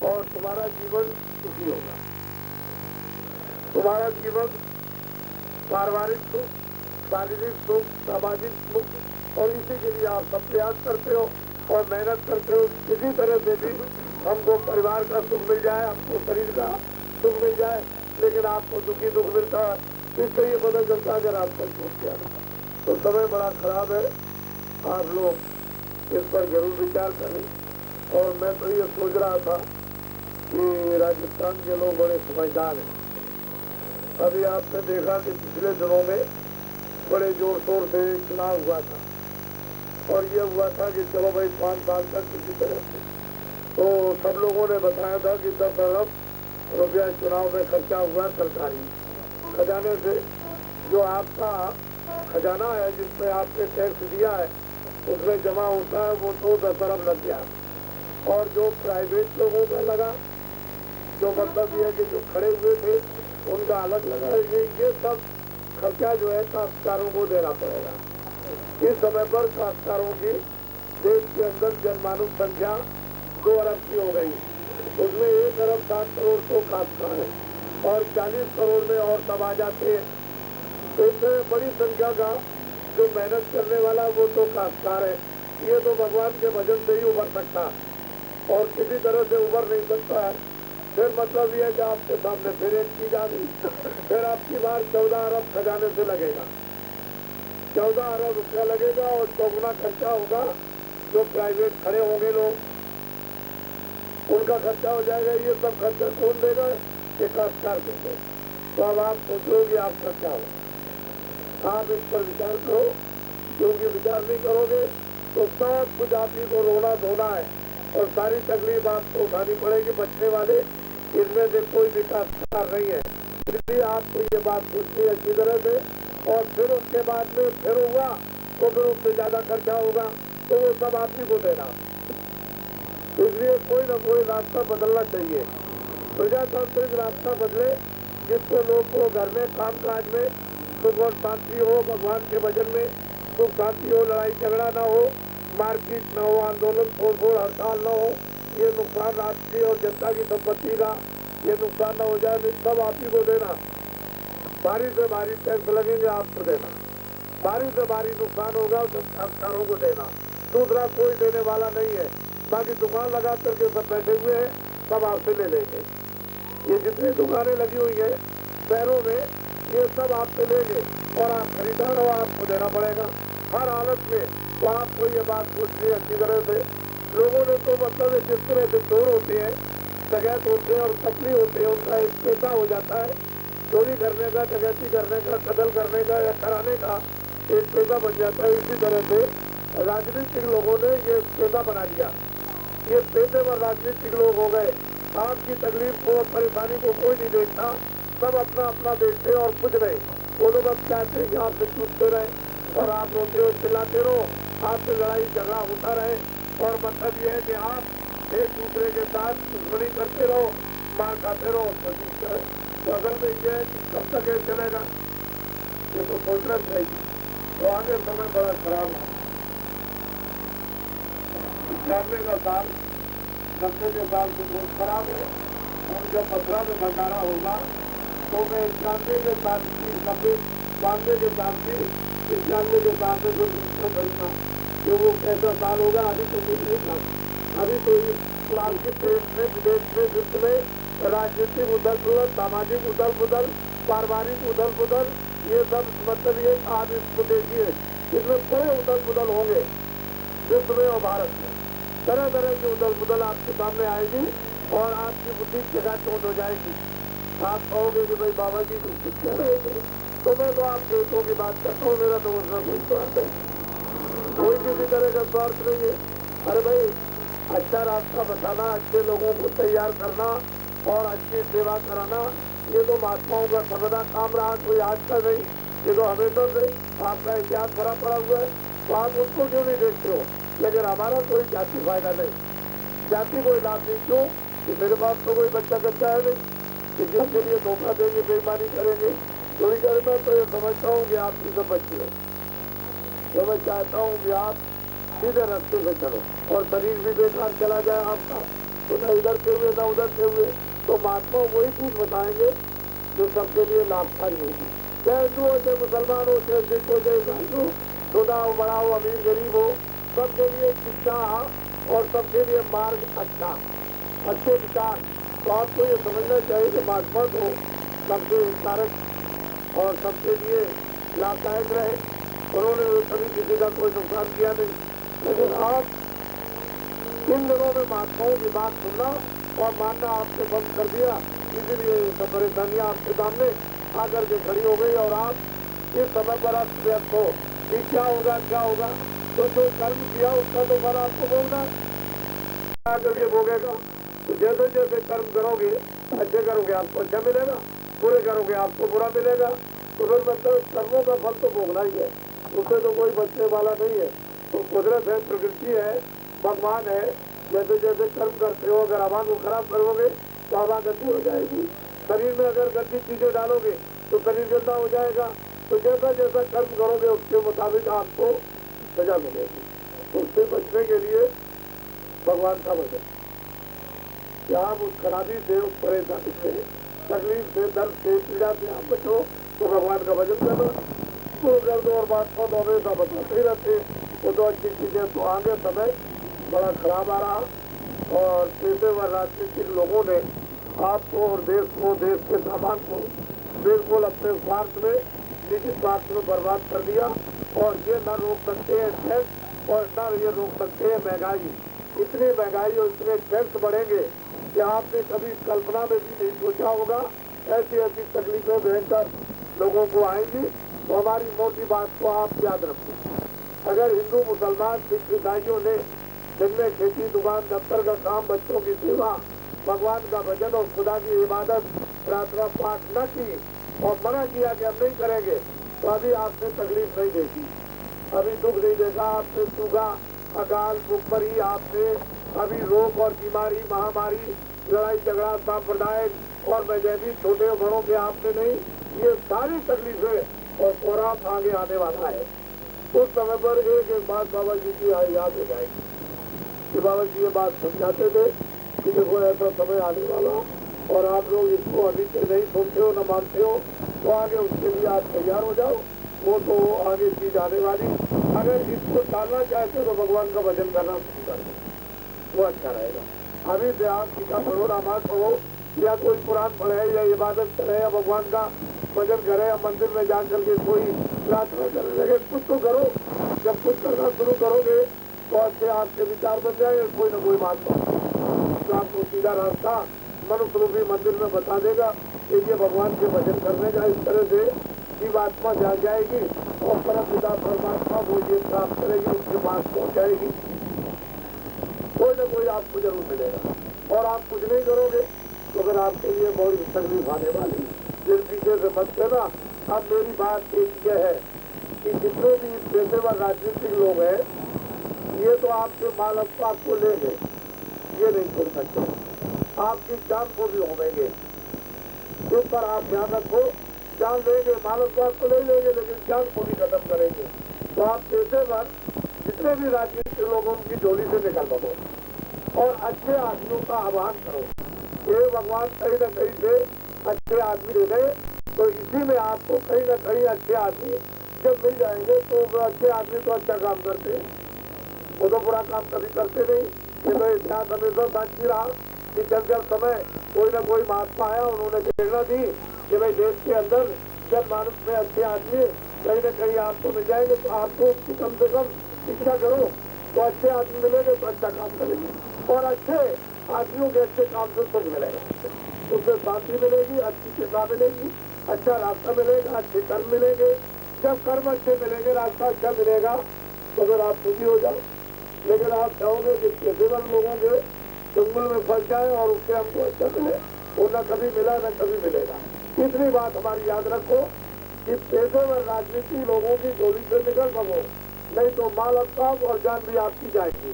और तुम्हारा जीवन सुखी होगा। तुम्हारा जीवन पारिवारिक सुख, शारीरिक सुख, सामाजिक सुख, और इसी के लिए आप सब प्रयास करते हो और मेहनत करते हो। किसी तरह से भी हमको परिवार का सुख मिल जाए, हमको शरीर का सुख मिल जाए, लेकिन आपको दुखी दुख मिलता है। इससे ये पता चलता है अगर आप कल सोच गया तो समय बड़ा खराब है। आप लोग इस पर जरूर विचार करें। और मैं तो ये सोच रहा था कि राजस्थान के लोग बड़े समझदार हैं। अभी आपने देखा कि पिछले दिनों में बड़े जोर शोर से चुनाव हुआ था, और ये हुआ था कि चलो भाई 5 साल तक किसी तरह से, तो सब लोगों ने बताया था कि 10 अरब रुपया चुनाव में खर्चा हुआ सरकारी खजाने से। जो आपका खजाना है जिसमें आपने टैक्स दिया है उसमें जमा होता है वो तो 10 अरब लग गया। और जो प्राइवेट लोगों का लगा, जो मतलब ये है कि जो खड़े हुए थे उनका अलग लगा। ये सब खर्चा जो है काश्तकारों को देना पड़ेगा। इस समय पर काश्तकारों की देश के अंदर जनमानव संख्या 2 अरब की हो गई। उसमें 1 अरब 7 करोड़ तो काश्तकार है और 40 करोड़ में और तब आ जाते हैं। इससे बड़ी संख्या का जो मेहनत करने वाला वो तो काश्तकार है। ये तो भगवान के भजन से ही उभर सकता है और किसी तरह से उभर नहीं सकता है। फिर मतलब ये है कि आपके सामने फिर एक चीज आ गई, फिर आपकी बार 14 अरब खजाने से लगेगा। 14 अरब रुपया लगेगा और चौगुना खर्चा होगा। जो प्राइवेट खड़े होंगे लोग उनका खर्चा हो जाएगा। ये सब खर्चा कौन देगा? एक काश्तकार देंगे। तो अब आप सोचो कि आपका क्या होगा। आप इस पर विचार करो, क्योंकि विचार नहीं करोगे तो सब कुछ आप ही को रोना धोना है और सारी तकलीफ आपको उठानी पड़ेगी। बचने वाले इसमें से कोई विकासकार नहीं है। इसलिए आपको ये बात सोचनी है अच्छी तरह से। और फिर उसके बाद में फिर हुआ तो फिर उससे ज्यादा खर्चा होगा तो वो सब आप ही को देना। इसलिए कोई ना कोई रास्ता बदलना चाहिए। प्रजातांत्रिक रास्ता बदले जिससे लोग को घर में काम काज में सुख और शांति हो, भगवान के भजन में सुख शांति हो, लड़ाई झगड़ा ना हो, मारपीट न हो, आंदोलन तोड़फोड़ हड़ताल न हो, ये नुकसान राष्ट्रीय और जनता की संपत्ति का ये नुकसान न हो जाए। सब आप ही को देना। भारी से भारी टैक्स लगेंगे आपको देना, भारी से भारी नुकसान होगा सब काश्तकारों को देना। दूसरा कोई देने वाला नहीं है। बाकी दुकान लगा करके सब बैठे हुए हैं, सब आपसे ले लेंगे। ये जितनी दुकानें लगी हुई है शहरों में ये सब आपसे लेंगे और आप खरीदार हो, आपको देना पड़ेगा हर हालत में। तो आपको ये बात सोचनी अच्छी तरह से। लोगों ने तो मतलब जिस तरह से चोर होते हैं, डकैत होते हैं और कतली होते हैं, उनका एक पेशा हो जाता है चोरी करने का, डकैती करने का, कत्ल करने का या कराने का एक पेशा बन जाता है। इसी तरह से राजनीतिक लोगों ने ये पेशा बना दिया। ये पेशेवर राजनीतिक लोग हो गए। आपकी तकलीफ को और परेशानी को कोई नहीं देखता, सब अपना अपना देखते और कुछ नहीं। वो तो बस चाहते हैं कि आपसे चूकते रहे और आप रोते हो, चिल्लाते रहो, आपसे लड़ाई झगड़ा होता रहे। और मतलब ये है कि आप एक दूसरे के साथ दुश्मनी करते रहो, मार खाते रहो। तो अगर में ये है कि कब तक ये चलेगा, ये तो सोचना चाहिए। तो आगे समय बड़ा खराब है। 91 का साल 90 के साल से बहुत खराब है। और जब 15 में भंडारा होगा तो मैं 91 के साल की 92 के साल की 91 के साल में जो दूसरा करूँगा कि वो कैसा साल होगा अभी तो नहीं था। अभी तो इस साल के देश में विदेश में विश्व में राजनीतिक उथल पुथल, सामाजिक उथल पुथल, पारिवारिक उथल पुथल, ये सब मतलब ये आप इसको देखिए, इसमें बड़े उथल पुथल होंगे विश्व में और भारत में। तरह तरह की उथल पुथल आपके सामने आएगी और आपकी बुद्धि चकाचौंध हो जाएगी। आप कहोगे कि भाई बाबा जी कुछ कह रहे थे, तो मैं तो आप देशों की बात करता हूँ, मेरा तो उसमें कोई स्वार्थ है, कोई किसी तरह का स्वार्थ नहीं है। अरे भाई अच्छा रास्ता बताना, अच्छे लोगों को तैयार करना और अच्छी सेवा कराना, ये तो महात्माओं का सर्वदा काम रहा, कोई आज का नहीं। ये तो हमेशा से आपका इतिहास भरा पड़ा हुआ है। तो आप उसको क्यों नहीं देखते हो? लेकिन हमारा कोई जाति फायदा नहीं, जाति कोई लाभ नहीं। क्यों कि मेरे पास तो कोई बच्चा कच्चा है नहीं कि जिसके लिए धोखा देंगे, बेईमानी करेंगे, चोरी करेंगे। तो ये समझता हूँ कि आपकी सब बच्ची है। तो मैं चाहता हूँ कि आप सीधे रास्ते पे चलो और शरीर भी बेकार चला जाए आपका तो न इधर से हुए न उधर से हुए, तो महात्मा वही चीज बताएंगे जो सबके लिए लाभकारी होगी। चाहे हिंदू हो, चाहे मुसलमान हो, चाहे सिख हो, चाहे ईसाई हो, छोटा हो, बड़ा हो, अमीर गरीब हो, सबके लिए शिक्षा और सबके लिए मार्ग अच्छा, अच्छे विचार। तो आपको ये समझना चाहिए कि महात्मा को सबसे कारक और सबके लिए लाभदायक रहे। उन्होंने कभी किसी का कोई नुकसान किया नहीं। लेकिन आप इन दिनों में महात्माओं की बात सुनना और मानना आपने बंद कर दिया, इसीलिए सब परेशानियां आपके सामने आकर के खड़ी हो गई और आप इस समय पर अस्त व्यस्त हो कि क्या होगा क्या होगा। तो जो कर्म किया उसका तो फल आपको भोगना आकर के भोगेगा। तो जैसे जैसे कर्म करोगे, अच्छे करोगे आपको अच्छा मिलेगा, बुरे करोगे आपको बुरा मिलेगा। तो फिर मतलब कर्मों का फल तो भोगना ही है, उससे तो कोई बचने वाला नहीं है। तो कुदरत है, प्रकृति है, भगवान है। जैसे जैसे कर्म करते हो, अगर हवा को खराब करोगे तो हवा गंदी हो जाएगी। शरीर में अगर गंदी चीजें डालोगे तो शरीर गंदा हो जाएगा। तो जैसा जैसा कर्म करोगे उसके मुताबिक आपको सजा मिलेगी। तो उससे बचने के लिए भगवान का भजन, या आप उस खराबी से, उस परेशानी से, तकलीफ से, दर्द से, पीड़ा से आप बचो तो भगवान का भजन करो, तो कर दो। और बात को हमेशा बताते ही रहते, वो तो अच्छी चीजें। तो आगे समय बड़ा खराब आ रहा और पेशेवर राजनीतिक लोगों ने आपको और देश को, देश के सामान को बिल्कुल अपने स्वार्थ में, निजी स्वार्थ में बर्बाद कर दिया। और ये न रोक सकते हैं टैक्स और न ये रोक सकते हैं महंगाई। इतनी महंगाई और इतने टैक्स बढ़ेंगे कि आपने कभी कल्पना में भी नहीं सोचा होगा। ऐसी ऐसी तकलीफें भयंकर लोगों को आएंगी। तो हमारी मोटी बात को आप याद रखें, अगर हिंदू मुसलमान सिख ईसाइयों ने दिन में खेती, दुकान, दफ्तर का काम, बच्चों की सेवा, भगवान का भजन और खुदा की इबादत, प्रार्थना पाठ न की और मना किया कि हम नहीं करेंगे, तो अभी आपने तकलीफ नहीं देखी, अभी दुख नहीं देखा आपने। सूखा, अकाल, भुखमरी, आपने अभी रोग और बीमारी, महामारी, लड़ाई झगड़ा, सांप्रदायिक और मजहबी छोटे बड़ों के आपने नहीं, ये सारी तकलीफें और कोराम आगे आने वाला है। उस समय पर एक एक बात बाबा जी की याद हो जाएगी कि बाबा जी ये बात समझाते थे कि देखो ऐसा समय आने वाला और आप लोग इसको अभी से नहीं सुनते हो, न मानते हो, तो आगे उसके लिए आप तैयार हो जाओ। वो तो आगे चीज आने वाली। अगर इसको टालना चाहते हो तो भगवान का भजन करना शुरू कर दो, वो अच्छा रहेगा। अभी से आप टीका पढ़ो, रामायण पढ़ो, या कोई कुरान पढ़े, या इबादत करे, या भगवान का भजन करे, या मंदिर में जाकर के कोई प्रार्थना करने लगे, कुछ तो करो। जब कुछ करना शुरू करोगे तो अच्छे आपके विचार बन जाएंगे। कोई ना कोई बात तो आपको सीधा रास्ता मनुष्य रूपी मंदिर में बता देगा कि ये भगवान के भजन करने का। इस तरह से जीवात्मा जाग जाएगी और परम पिता परमात्मा वो ये प्राप्त करेगी, उसके पास पहुँच जाएगी। कोई ना कोई आपको जरूर मिलेगा। और आप कुछ नहीं करोगे तो फिर आपके लिए बहुत तकलीफ आने वाली। जिस पीछे से मत करना। अब मेरी बात एक यह है कि जितने भी पेशेवर राजनीतिक लोग हैं, ये तो आपके माल अपराध को लेंगे, ये नहीं छोड़ सकते, आपकी जान को भी होंगे। इस पर आप ध्यान रखो, जान लेंगे, माल अपराध को ले लेंगे, लेकिन जान को भी खत्म करेंगे। तो आप पेशेवर जितने भी राजनीतिक लोगों की झोली से निकल दो और अच्छे आदमियों का आह्वान करो। ये भगवान कहीं न कहीं से अच्छे आदमी दे दे, तो इसी में आपको कहीं न कहीं अच्छे आदमी जब मिल जाएंगे। तो वो अच्छे आदमी तो अच्छा काम करते हैं, वो तो बुरा काम कभी करते नहीं। ये तो इतिहास हमेशा साक्षी रहा कि जब जब समय कोई ना कोई महात्मा आया, उन्होंने प्रेरणा दी कि भाई देश के अंदर जब मानव में अच्छे आदमी कहीं न कहीं आपको मिल जाएंगे, तो आपको कम से कम इच्छा करो तो अच्छे आदमी मिलेंगे तो अच्छा काम करेंगे। और अच्छे आदमियों के अच्छे काम से सुख मिलेगा, उससे शांति मिलेगी, अच्छी शिक्षा मिलेगी, अच्छा रास्ता मिलेगा, अच्छे कर्म मिलेंगे। जब कर्म अच्छे मिलेंगे, रास्ता अच्छा मिलेगा, तो फिर आप सुखी हो जाओ। लेकिन आप चाहोगे कि पेशेवर लोगों के जंगल में फंस जाए और उससे हमको अच्छा मिले, वो न कभी मिला न कभी मिलेगा। तीसरी बात हमारी याद रखो कि पेशेवर राजनीति लोगों की गोली से निकल सको, नहीं तो माल अपराध और जान भी आपकी जाएगी,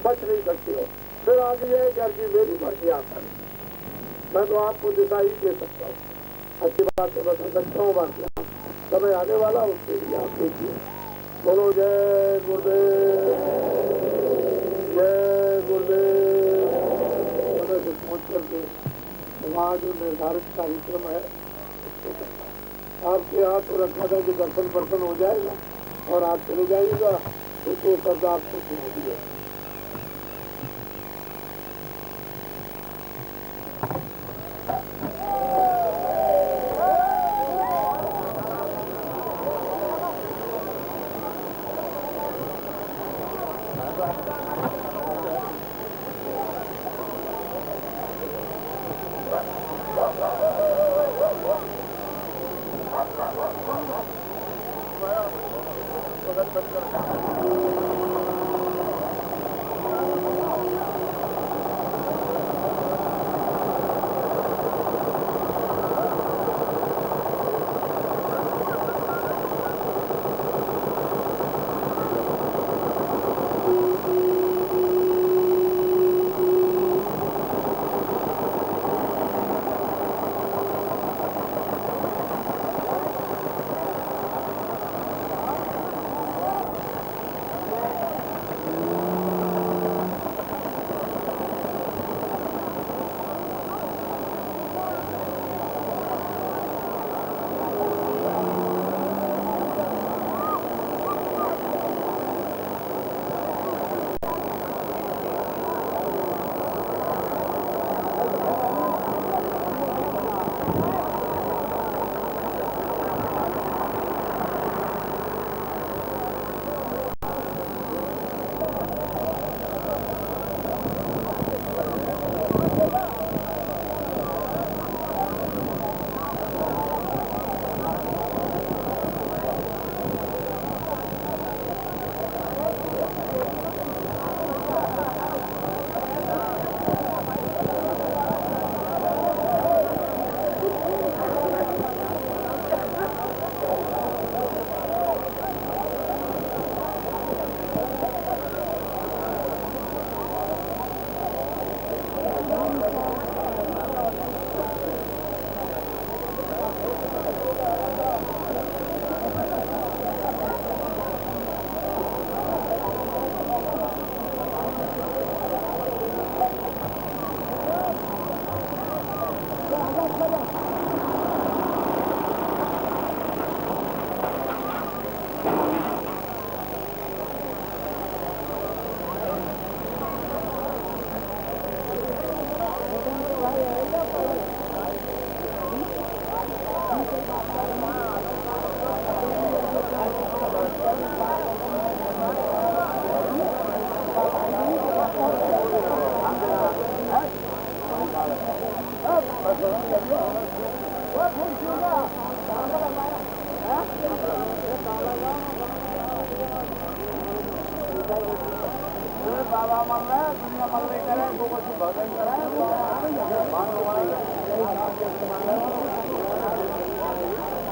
बच नहीं सकती हो। फिर आगे ये घर की मेरी मर्जी आता है, मैं तो आपको दिशा ही दे सकता हूँ, अच्छी बात तो बता सकता हूँ। बात समय आने वाला उसके लिए आप देखिए। बोलो जय गुरुदेव, जय गुरुदेव। पहुँच करके वहाँ जो निर्धारित कार्यक्रम है उसको करना। आपके यहाँ तो रखा था कि दर्शन हो जाएगा और आप चले जाइएगा, तो सरदार को सुना दिया।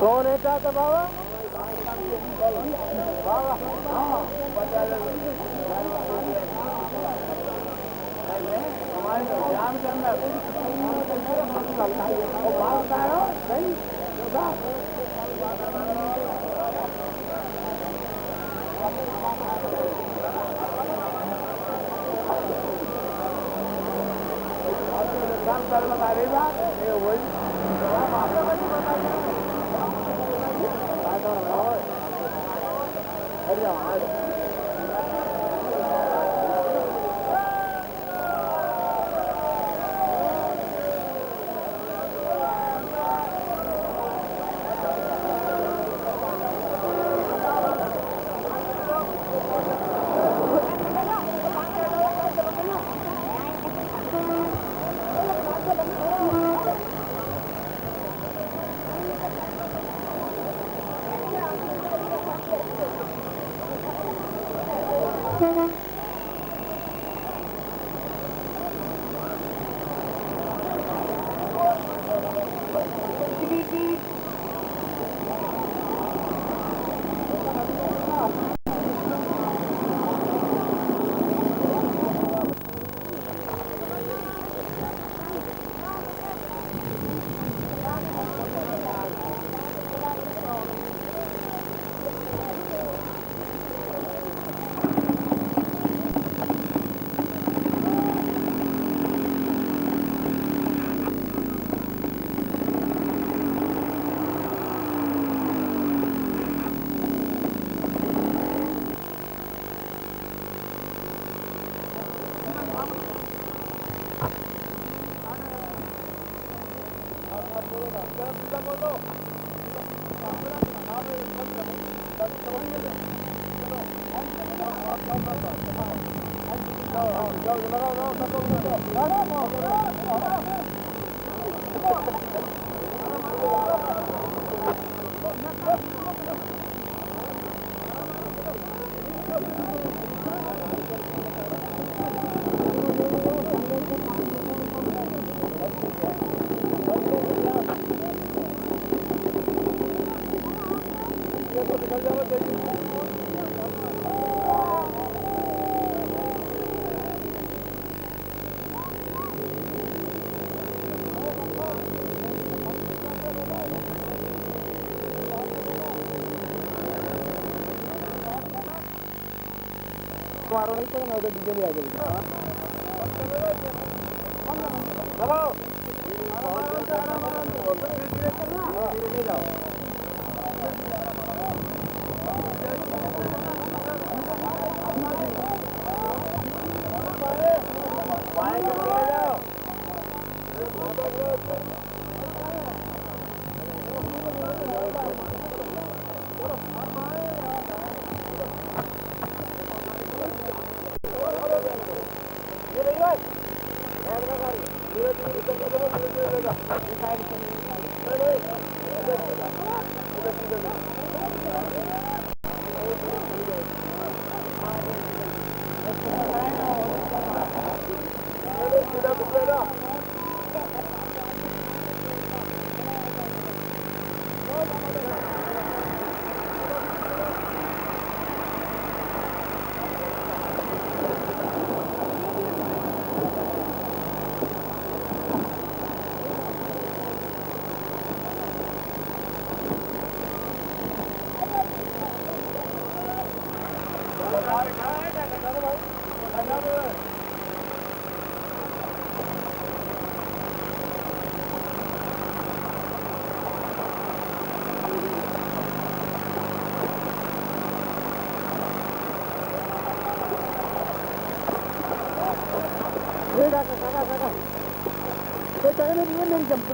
कौन है क्या बाबा? मारो नहीं तो मैं डीजे ले आ जाएगा। हेलो धीरे जाओ।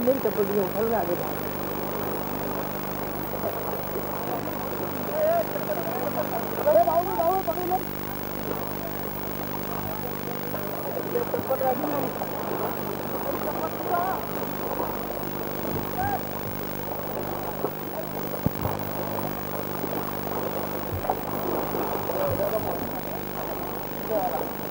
मेरी चप्पल दी होटल में आगे पकड़ लो चप्पल